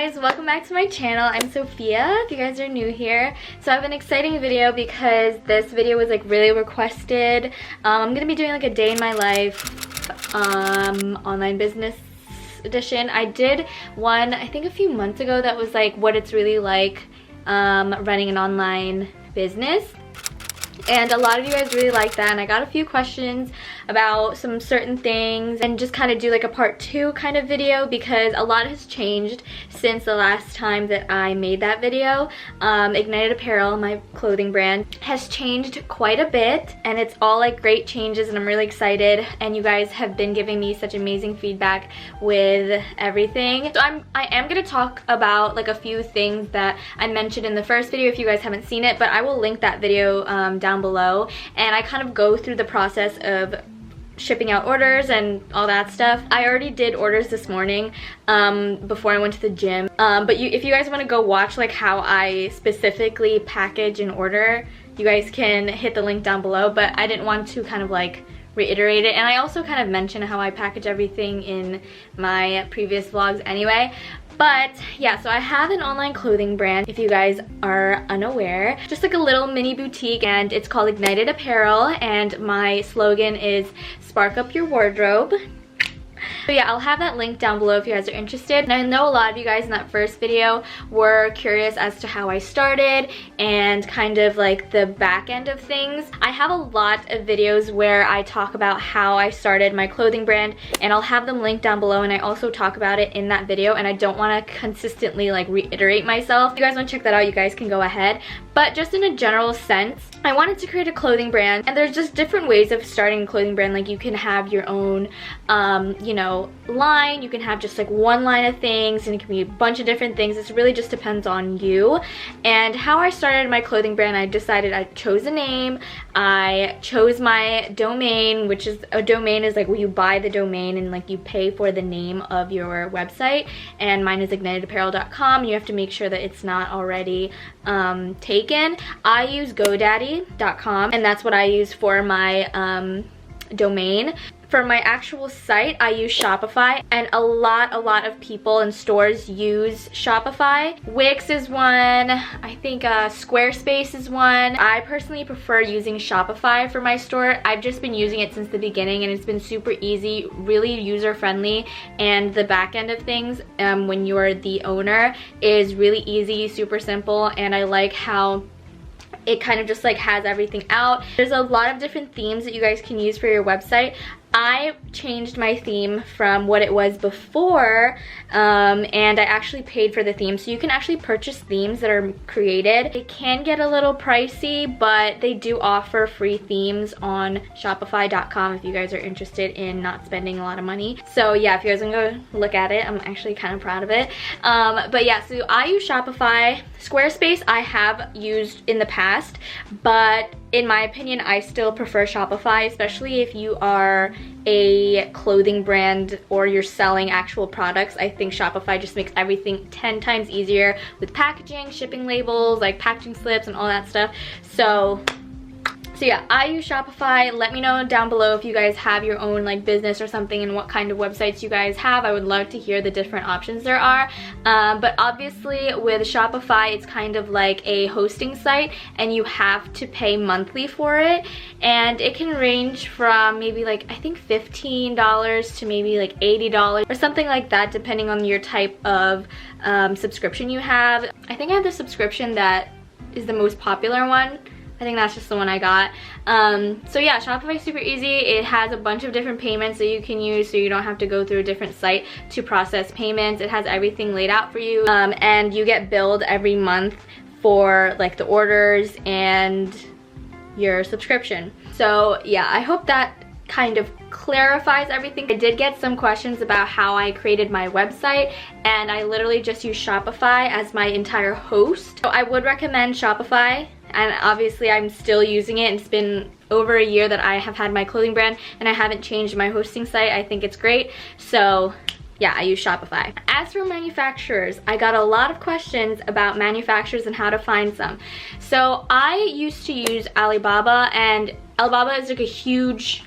guys, welcome back to my channel. I'm Sophia, if you guys are new here. So I have an exciting video because this video was like really requested. I'm gonna be doing like a day in my life online business edition. I did one I think a few months ago that was like what it's really like running an online business. And a lot of you guys really liked that, and I got a few questions about some certain things and just kind of do like a part 2 kind of video because a lot has changed since the last time that I made that video. Ignited Apparel, my clothing brand, has changed quite a bit, and it's all like great changes, and I'm really excited, and you guys have been giving me such amazing feedback with everything. So I am going to talk about like a few things that I mentioned in the first video if you guys haven't seen it, but I will link that video down below, and I kind of go through the process of shipping out orders and all that stuff. I already did orders this morning before I went to the gym, but if you guys want to go watch like how I specifically package and order, you guys can hit the link down below, but I didn't want to kind of like reiterate it, and I also kind of mentioned how I package everything in my previous vlogs anyway. But yeah, so I have an online clothing brand, if you guys are unaware. Just like a little mini boutique, and it's called Ignited Apparel, and my slogan is Spark Up Your Wardrobe. So yeah, I'll have that link down below if you guys are interested. And I know a lot of you guys in that first video were curious as to how I started and kind of like the back end of things. I have a lot of videos where I talk about how I started my clothing brand, and I'll have them linked down below, and I also talk about it in that video, and I don't want to consistently like reiterate myself. If you guys want to check that out, you guys can go ahead. But just in a general sense, I wanted to create a clothing brand, and there's just different ways of starting a clothing brand. Like you can have your own you know, line, you can have just like one line of things, and it can be a bunch of different things. It really just depends on you. And how I started my clothing brand, I decided I chose a name, I chose my domain, which is a domain is like where you buy the domain and like you pay for the name of your website, and mine is ignitedapparel.com. You have to make sure that it's not already taken. I use GoDaddy.com, and that's what I use for my domain. For my actual site, I use Shopify, and a lot of people and stores use Shopify. Wix is one, I think Squarespace is one. I personally prefer using Shopify for my store. I've just been using it since the beginning, and it's been super easy, really user-friendly, and the back end of things, when you're the owner, is really easy, super simple, and I like how it kind of just like has everything out. There's a lot of different themes that you guys can use for your website. I changed my theme from what it was before, and I actually paid for the theme. So you can actually purchase themes that are created. It can get a little pricey, but they do offer free themes on Shopify.com if you guys are interested in not spending a lot of money. So yeah, if you guys want to go look at it, I'm actually kind of proud of it. But yeah, so I use Shopify. Squarespace I have used in the past, but in my opinion, I still prefer Shopify, especially if you are a clothing brand or you're selling actual products. I think Shopify just makes everything 10 times easier with packaging, shipping labels, like packaging slips and all that stuff. So yeah, I use Shopify. Let me know down below if you guys have your own like business or something and what kind of websites you guys have. I would love to hear the different options there are. But obviously with Shopify, it's kind of like a hosting site, and you have to pay monthly for it. And it can range from maybe like, I think $15 to maybe like $80 or something like that, depending on your type of subscription you have. I think I have the subscription that is the most popular one. I think that's just the one I got. So yeah, Shopify is super easy. It has a bunch of different payments that you can use, so you don't have to go through a different site to process payments. It has everything laid out for you, and you get billed every month for like the orders and your subscription. So yeah, I hope that kind of clarifies everything. I did get some questions about how I created my website, and I literally just use Shopify as my entire host. So I would recommend Shopify, and obviously I'm still using it. It's been over a year that I have had my clothing brand, and I haven't changed my hosting site. I think it's great. So yeah, I use Shopify. As for manufacturers, I got a lot of questions about manufacturers and how to find some. So I used to use Alibaba, and Alibaba is like a huge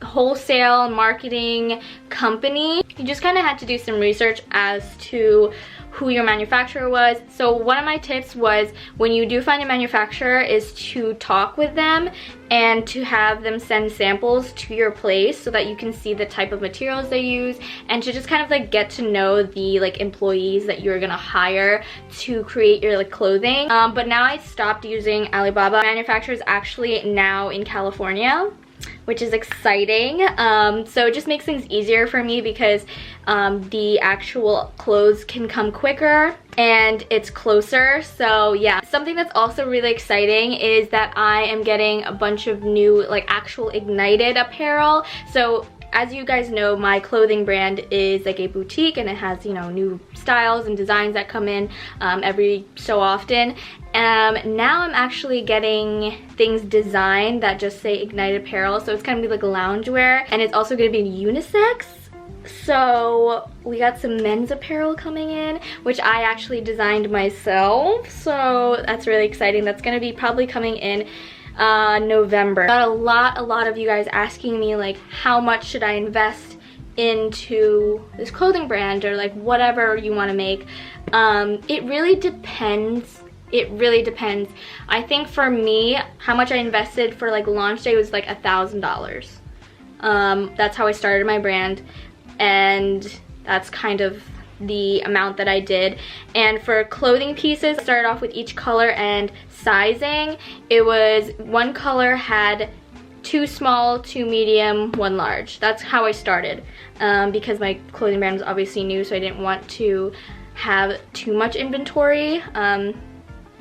wholesale marketing company. You just kind of had to do some research as to who your manufacturer was. So one of my tips was, when you do find a manufacturer, is to talk with them and to have them send samples to your place so that you can see the type of materials they use, and to just kind of like get to know the like employees that you're gonna hire to create your like clothing. But now I stopped using Alibaba. Manufacturer is actually now in California, which is exciting. So it just makes things easier for me because the actual clothes can come quicker and it's closer. So yeah, something that's also really exciting is that I am getting a bunch of new like actual Ignited apparel. So as you guys know, my clothing brand is like a boutique, and it has, you know, new styles and designs that come in every so often. Now I'm actually getting things designed that just say Ignited apparel, so it's gonna be like loungewear, and it's also gonna be unisex. So we got some men's apparel coming in, which I actually designed myself, so that's really exciting. That's gonna be probably coming in November. Got a lot of you guys asking me like, how much should I invest into this clothing brand, or like whatever you want to make. It really depends. It really depends. I think for me, how much I invested for like launch day was like $1,000. That's how I started my brand, and that's kind of the amount that I did. And for clothing pieces, I started off with each color and sizing. It was one color had 2 small, 2 medium, 1 large. That's how I started, because my clothing brand was obviously new, so I didn't want to have too much inventory.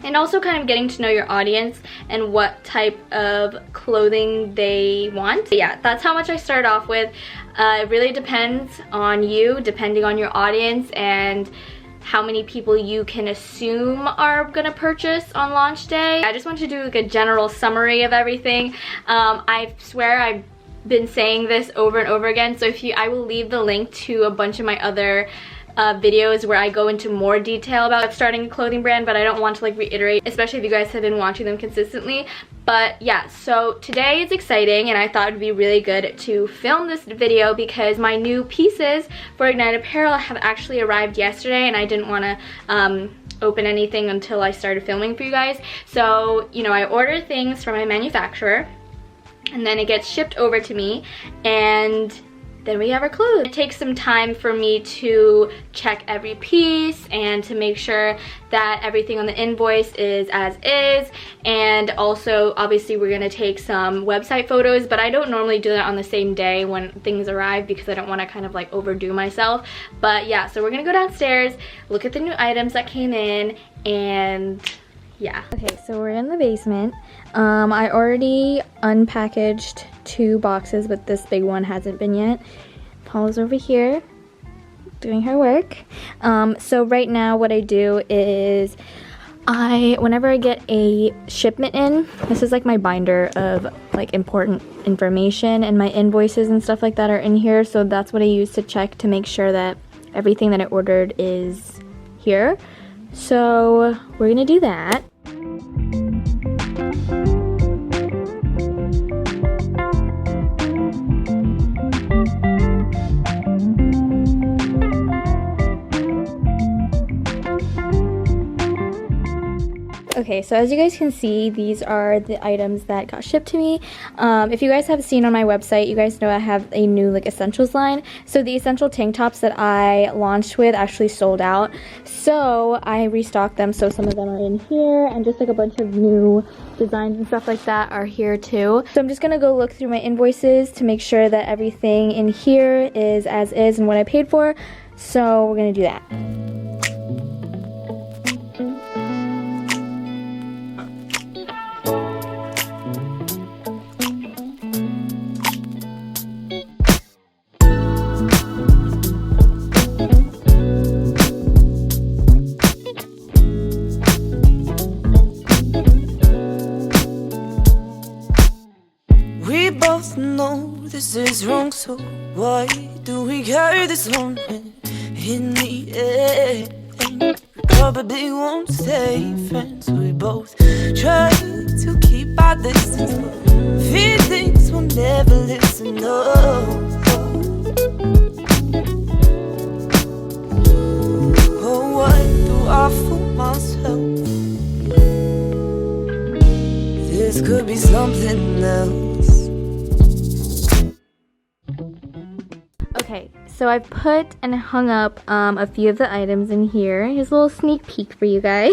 And also kind of getting to know your audience and what type of clothing they want. But yeah, that's how much I started off with. It really depends on you, depending on your audience and how many people you can assume are gonna purchase on launch day. I just want to do like a general summary of everything. I swear I've been saying this over and over again, so I will leave the link to a bunch of my other videos where I go into more detail about starting a clothing brand, but I don't want to like reiterate, especially if you guys have been watching them consistently. But yeah, so today is exciting, and I thought it would be really good to film this video because my new pieces for Ignite Apparel have actually arrived yesterday, and I didn't want to open anything until I started filming for you guys. So, you know, I ordered things from my manufacturer, and then it gets shipped over to me, and then we have our clothes. It takes some time for me to check every piece and to make sure that everything on the invoice is as is. And also, obviously, we're gonna take some website photos, but I don't normally do that on the same day when things arrive because I don't wanna kind of like overdo myself. But yeah, so we're gonna go downstairs, look at the new items that came in, and yeah. Okay, so we're in the basement. I already unpackaged 2 boxes, but this big one hasn't been yet. Paula's over here doing her work. So right now what I do is whenever I get a shipment in, this is like my binder of like important information, and my invoices and stuff like that are in here. So that's what I use to check to make sure that everything that I ordered is here. So we're gonna do that. Okay, so as you guys can see, these are the items that got shipped to me. If you guys have seen on my website, you guys know I have a new like essentials line. So the essential tank tops that I launched with actually sold out. So I restocked them, so some of them are in here, and just like a bunch of new designs and stuff like that are here too. So I'm just gonna go look through my invoices to make sure that everything in here is as is and what I paid for. So we're gonna do that. know this is wrong, so why do we carry this on in the end? We probably won't stay friends. We both try to keep our distance, but feelings will never listen. No. Oh, what Okay, so I've put and hung up a few of the items in here. Here's a little sneak peek for you guys.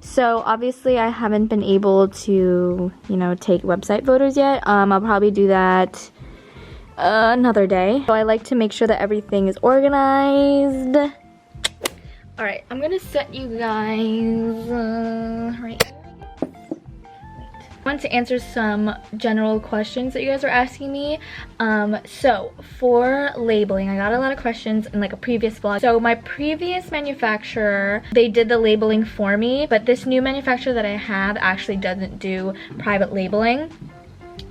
So obviously I haven't been able to, you know, take website photos yet. I'll probably do that another day. So I like to make sure that everything is organized. Alright, I'm gonna set you guys right here. I want to answer some general questions that you guys are asking me. So for labeling, I got a lot of questions in like a previous vlog. So my previous manufacturer, they did the labeling for me, but this new manufacturer that I have actually doesn't do private labeling.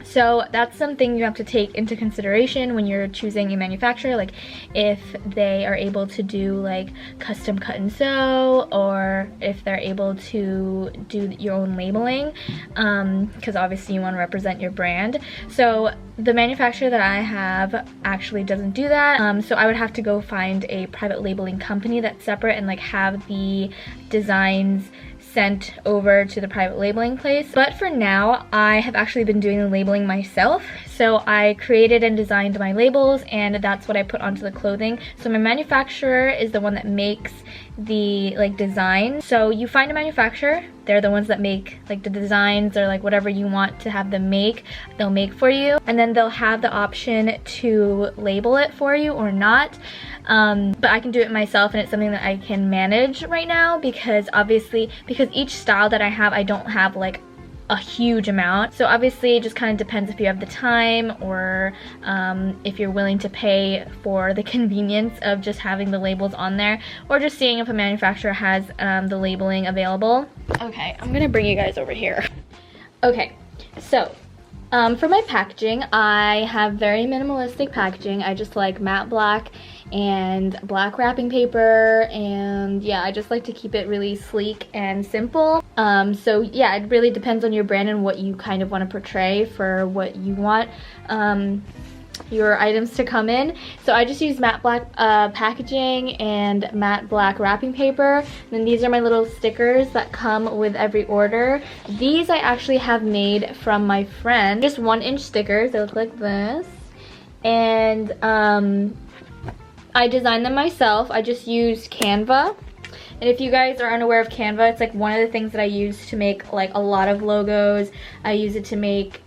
So that's something you have to take into consideration when you're choosing a manufacturer, like if they are able to do like custom cut and sew, or if they're able to do your own labeling, because obviously you want to represent your brand. So the manufacturer that I have actually doesn't do that, so I would have to go find a private labeling company that's separate and like have the designs sent over to the private labeling place. But for now, I have actually been doing the labeling myself. So I created and designed my labels, and that's what I put onto the clothing. So my manufacturer is the one that makes the like design. So you find a manufacturer, they're the ones that make like the designs or like whatever you want to have them make, they'll make for you, and then they'll have the option to label it for you or not. But I can do it myself, and it's something that I can manage right now, because obviously, because each style that I have, I don't have like a huge amount. So obviously it just kind of depends if you have the time, or if you're willing to pay for the convenience of just having the labels on there, or just seeing if a manufacturer has the labeling available. Okay, I'm gonna bring you guys over here. Okay, so for my packaging, I have very minimalistic packaging. I just like matte black and black wrapping paper, and yeah, I just like to keep it really sleek and simple. So yeah, it really depends on your brand and what you kind of want to portray for what you want your items to come in. So I just use matte black packaging and matte black wrapping paper. And then these are my little stickers that come with every order. These I actually have made from my friend, just 1-inch stickers. They look like this, and I designed them myself. I just used Canva. And if you guys are unaware of Canva, it's like one of the things that I use to make like a lot of logos. I use it to make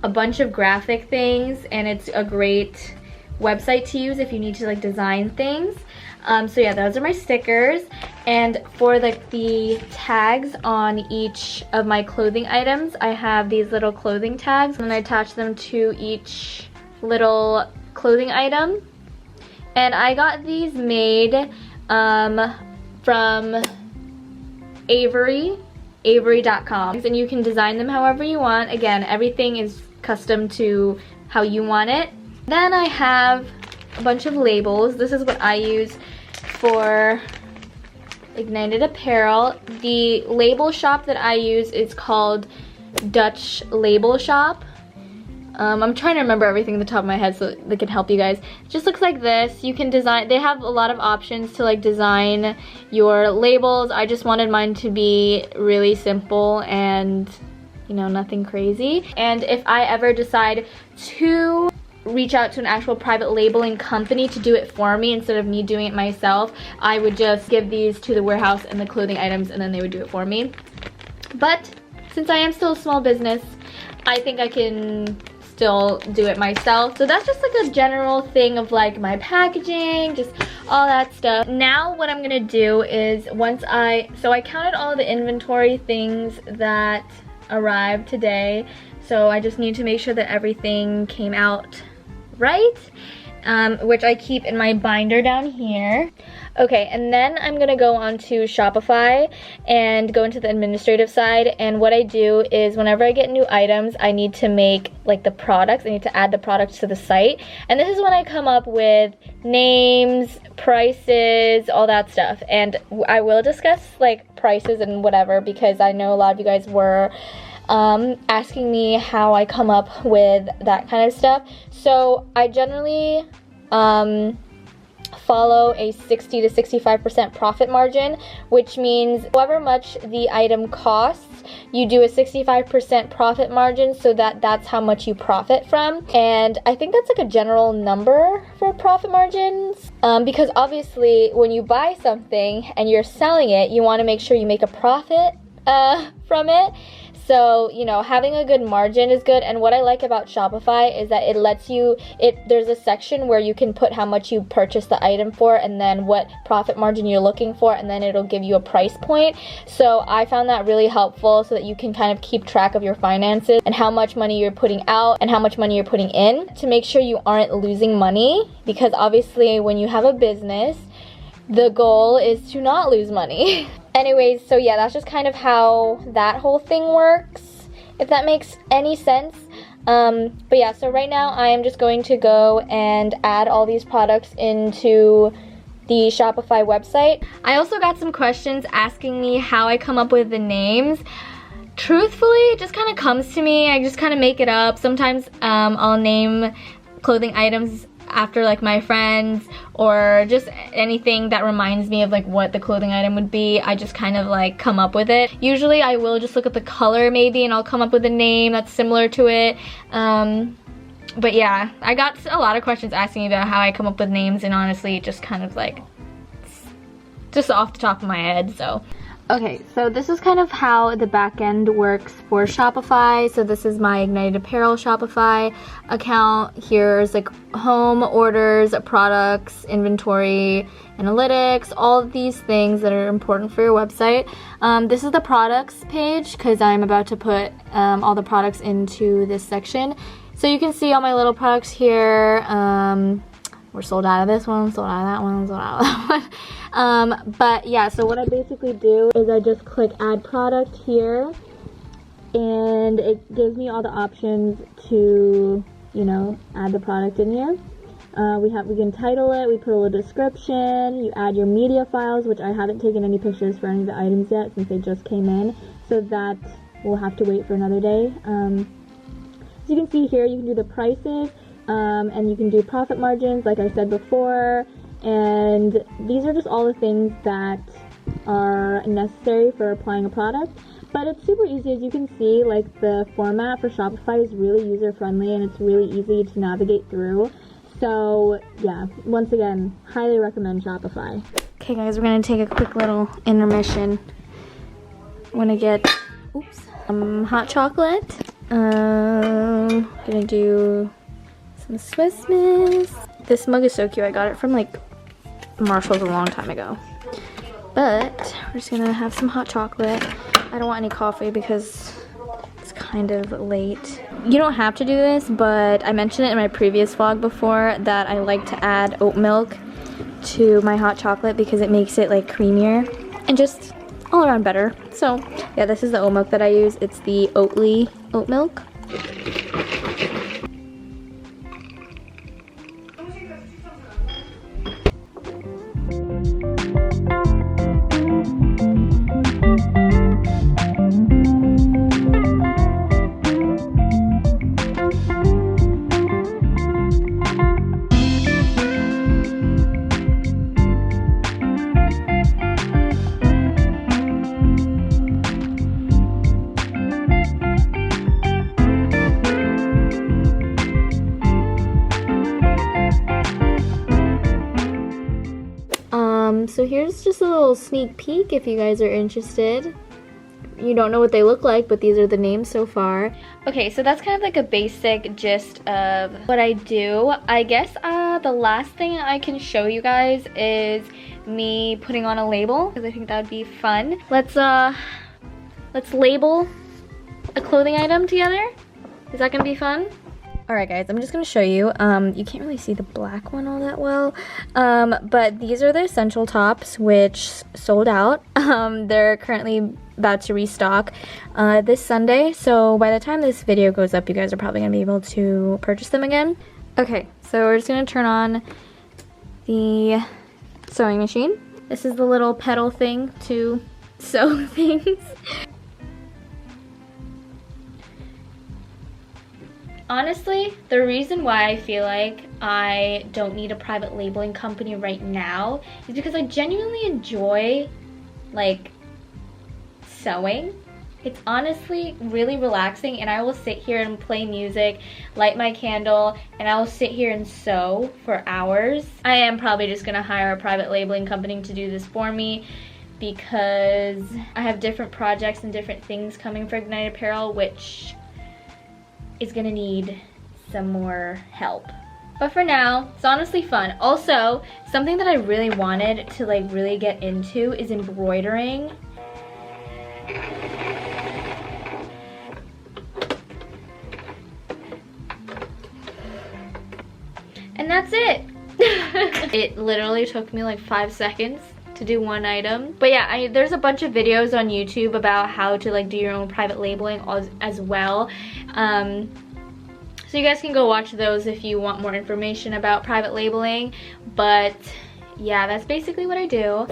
a bunch of graphic things, and it's a great website to use if you need to like design things. So yeah, those are my stickers. And for like the tags on each of my clothing items, I have these little clothing tags, and I attach them to each little clothing item. And I got these made from Avery.com, and you can design them however you want. Again, everything is custom to how you want it. Then I have a bunch of labels. This is what I use for Ignited Apparel. The label shop that I use is called Dutch Label Shop. I'm trying to remember everything at the top of my head so they can help you guys. It just looks like this. You can design, they have a lot of options to like design your labels. I just wanted mine to be really simple and, you know, nothing crazy. And if I ever decide to reach out to an actual private labeling company to do it for me instead of me doing it myself, I would just give these to the warehouse and the clothing items, and then they would do it for me. But since I am still a small business, I think I can still do it myself. So that's just like a general thing of like my packaging, just all that stuff. Now what I'm gonna do is I counted all the inventory things that arrived today. So I just need to make sure that everything came out right, which I keep in my binder down here. Okay, and then I'm gonna go on to Shopify and go into the administrative side, and what I do is whenever I get new items, I need to make like the products, I need to add the products to the site, and this is when I come up with names, prices, all that stuff. And I will discuss like prices and whatever, because I know a lot of you guys were asking me how I come up with that kind of stuff. So I generally follow a 60 to 65% profit margin, which means however much the item costs, you do a 65% profit margin, so that's how much you profit from. And I think that's like a general number for profit margins, because obviously when you buy something and you're selling it, you want to make sure you make a profit from it. So, you know, having a good margin is good. And what I like about Shopify is that it lets you, there's a section where you can put how much you purchased the item for and then what profit margin you're looking for, and then it'll give you a price point. So I found that really helpful so that you can kind of keep track of your finances and how much money you're putting out and how much money you're putting in to make sure you aren't losing money, because obviously when you have a business, the goal is to not lose money. Anyways, so yeah, that's just kind of how that whole thing works, if that makes any sense. But yeah, so right now I am just going to go and add all these products into the Shopify website. I also got some questions asking me how I come up with the names. Truthfully, it just kind of comes to me. I just kind of make it up. Sometimes I'll name clothing items after like my friends, or just anything that reminds me of like what the clothing item would be. I just kind of like come up with it. Usually I will just look at the color maybe and I'll come up with a name that's similar to it. But yeah, I got a lot of questions asking me about how I come up with names, and honestly it just kind of like just off the top of my head. So okay, so this is kind of how the back end works for Shopify. So this is my Ignited Apparel Shopify account. Here's like home, orders, products, inventory, analytics, all of these things that are important for your website. This is the products page because I'm about to put all the products into this section. So you can see all my little products here. We're sold out of this one, sold out of that one, sold out of that one. But yeah, so what I basically do is I just click add product here, and it gives me all the options to, you know, add the product in here. We can title it, we put a little description, you add your media files, which I haven't taken any pictures for any of the items yet since they just came in, so that we'll have to wait for another day. As you can see here, you can do the prices. And you can do profit margins, like I said before, and these are just all the things that are necessary for applying a product. But it's super easy. As you can see, like the format for Shopify is really user-friendly and it's really easy to navigate through. So yeah, once again, highly recommend Shopify. Okay guys, we're gonna take a quick little intermission. I'm gonna get hot chocolate. Gonna do some Swiss Miss. This mug is so cute. I got it from like Marshall's a long time ago. But we're just gonna have some hot chocolate. I don't want any coffee because it's kind of late. You don't have to do this, but I mentioned it in my previous vlog before that I like to add oat milk to my hot chocolate because it makes it like creamier and just all around better. So yeah, this is the oat milk that I use. It's the Oatly oat milk. So here's just a little sneak peek if you guys are interested. You don't know what they look like, but these are the names so far. Okay, so that's kind of like a basic gist of what I do. I guess the last thing I can show you guys is me putting on a label, because I think that would be fun. Let's label a clothing item together. Is that gonna be fun? Alright guys, I'm just going to show you. You can't really see the black one all that well, but these are the essential tops, which sold out. They're currently about to restock this Sunday, so by the time this video goes up, you guys are probably going to be able to purchase them again. Okay, so we're just going to turn on the sewing machine. This is the little pedal thing to sew things. Honestly, the reason why I feel like I don't need a private labeling company right now is because I genuinely enjoy like sewing. It's honestly really relaxing, and I will sit here and play music, light my candle, and I will sit here and sew for hours. I am probably just gonna hire a private labeling company to do this for me because I have different projects and different things coming for Ignited Apparel, which is gonna need some more help. But for now, it's honestly fun. Also, something that I really wanted to like really get into is embroidering. And that's it. It literally took me like 5 seconds to do one item. But yeah, there's a bunch of videos on YouTube about how to like do your own private labeling as well. So you guys can go watch those if you want more information about private labeling. But yeah, that's basically what I do.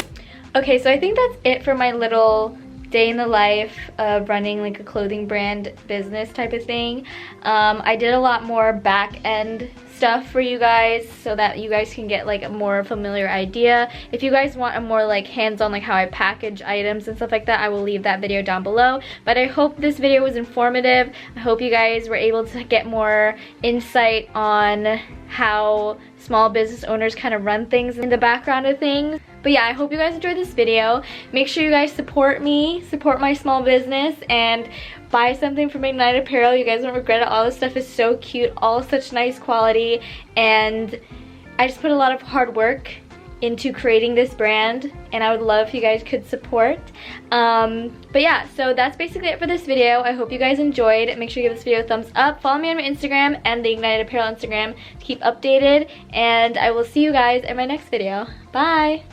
Okay, so I think that's it for my little day in the life of running like a clothing brand business type of thing. I did a lot more back end stuff for you guys so that you guys can get like a more familiar idea. If you guys want a more like hands-on like how I package items and stuff like that, I will leave that video down below. But I hope this video was informative. I hope you guys were able to get more insight on how small business owners kind of run things in the background of things. But yeah, I hope you guys enjoyed this video. Make sure you guys support me, support my small business, and buy something from Ignited Apparel. You guys won't regret it. All this stuff is so cute, all such nice quality, and I just put a lot of hard work into creating this brand, and I would love if you guys could support. But yeah, so that's basically it for this video. I hope you guys enjoyed. Make sure you give this video a thumbs up. Follow me on my Instagram and the Ignited Apparel Instagram to keep updated, and I will see you guys in my next video. Bye!